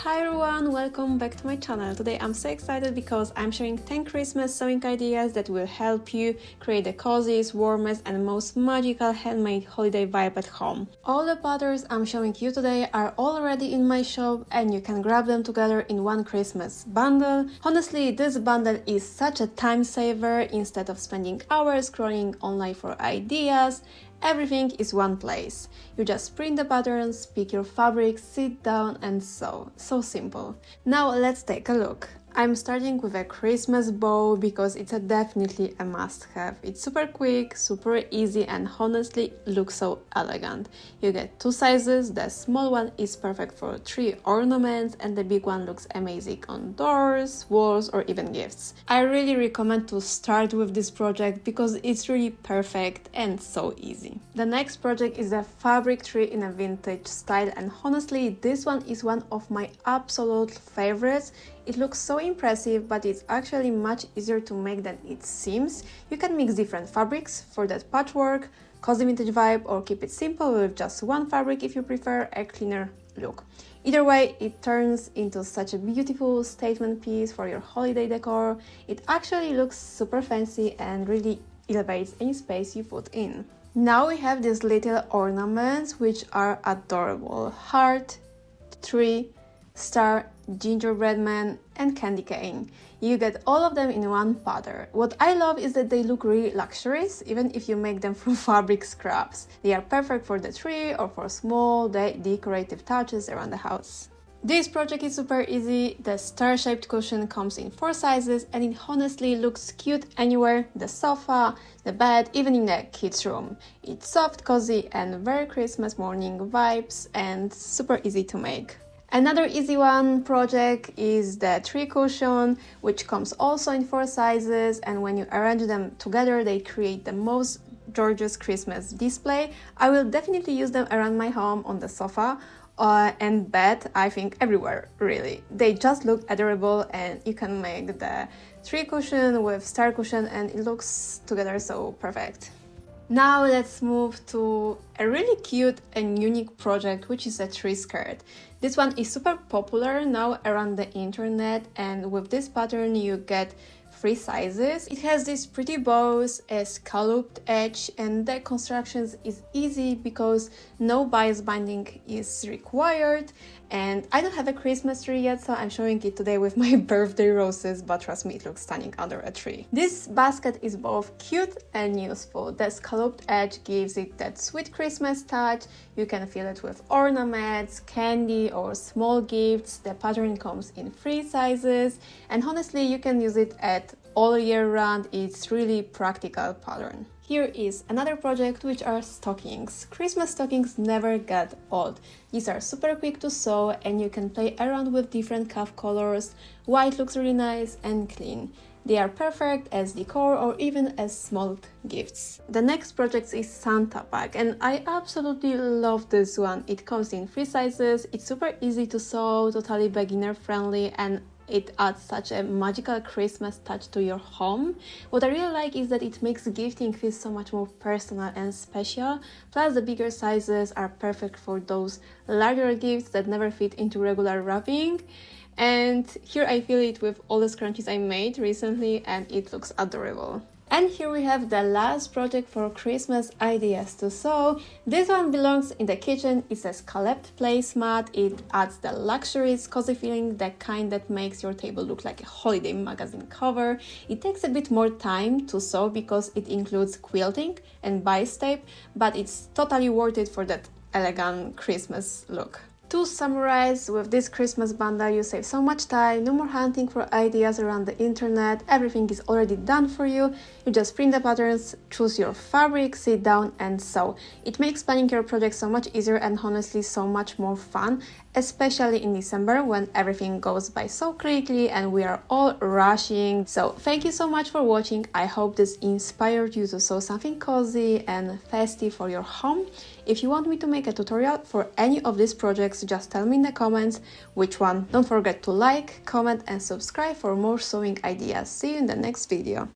Hi everyone, welcome back to my channel. Today I'm so excited because I'm sharing 10 Christmas sewing ideas that will help you create the coziest, warmest and most magical handmade holiday vibe at home. All the patterns I'm showing you today are already in my shop and you can grab them together in one Christmas bundle. Honestly, this bundle is such a time saver. Instead of spending hours scrolling online for ideas, everything is one place. You just print the patterns, pick your fabric, sit down and sew. So simple. Now let's take a look. I'm starting with a Christmas bow because it's definitely a must-have. It's super quick, super easy and honestly looks so elegant. You get two sizes, the small one is perfect for 3 ornaments and the big one looks amazing on doors, walls or even gifts. I really recommend to start with this project because it's really perfect and so easy. The next project is a fabric tree in a vintage style and honestly this one is one of my absolute favorites. It looks so impressive, but it's actually much easier to make than it seems. You can mix different fabrics for that patchwork, cozy vintage vibe, or keep it simple with just one fabric if you prefer a cleaner look. Either way, it turns into such a beautiful statement piece for your holiday decor. It actually looks super fancy and really elevates any space you put in. Now we have these little ornaments which are adorable. Heart, tree, star, gingerbread man and candy cane. You get all of them in one pattern. What I love is that they look really luxurious even if you make them from fabric scraps. They are perfect for the tree or for small decorative touches around the house. This project is super easy. The star-shaped cushion comes in 4 sizes and it honestly looks cute anywhere, the sofa, the bed, even in the kids' room. It's soft, cozy and very Christmas morning vibes and super easy to make. Another easy one project is the tree cushion, which comes also in 4 sizes, and when you arrange them together they create the most gorgeous Christmas display. I will definitely use them around my home on the sofa and bed, I think everywhere really. They just look adorable and you can make the tree cushion with star cushion and it looks together so perfect. Now let's move to a really cute and unique project, which is a tree skirt. This one is super popular now around the internet and with this pattern you get 3 sizes. It has these pretty bows, a scalloped edge and the construction is easy because no bias binding is required. And I don't have a Christmas tree yet, so I'm showing it today with my birthday roses, but trust me, it looks stunning under a tree. This basket is both cute and useful. The scalloped edge gives it that sweet Christmas touch. You can fill it with ornaments, candy or small gifts. The pattern comes in 3 sizes and honestly you can use it at all year round. It's really practical pattern. Here is another project, which are stockings. Christmas stockings never get old. These are super quick to sew and you can play around with different cuff colors. White looks really nice and clean. They are perfect as decor or even as small gifts. The next project is Santa bag and I absolutely love this one. It comes in 3 sizes, it's super easy to sew, totally beginner friendly and it adds such a magical Christmas touch to your home. What I really like is that it makes gifting feel so much more personal and special. Plus the bigger sizes are perfect for those larger gifts that never fit into regular wrapping. And here I fill it with all the scrunchies I made recently and it looks adorable. And here we have the last project for Christmas ideas to sew. This one belongs in the kitchen. It's a Scalloped Placemat. It adds the luxurious, cozy feeling, the kind that makes your table look like a holiday magazine cover. It takes a bit more time to sew because it includes quilting and bias tape, but it's totally worth it for that elegant Christmas look. To summarize, with this Christmas bundle you save so much time, no more hunting for ideas around the internet, everything is already done for you. You just print the patterns, choose your fabric, sit down and sew. It makes planning your project so much easier and honestly so much more fun, especially in December when everything goes by so quickly and we are all rushing. So thank you so much for watching. I hope this inspired you to sew something cozy and festive for your home. If you want me to make a tutorial for any of these projects, just tell me in the comments which one. Don't forget to like, comment and subscribe for more sewing ideas. See you in the next video.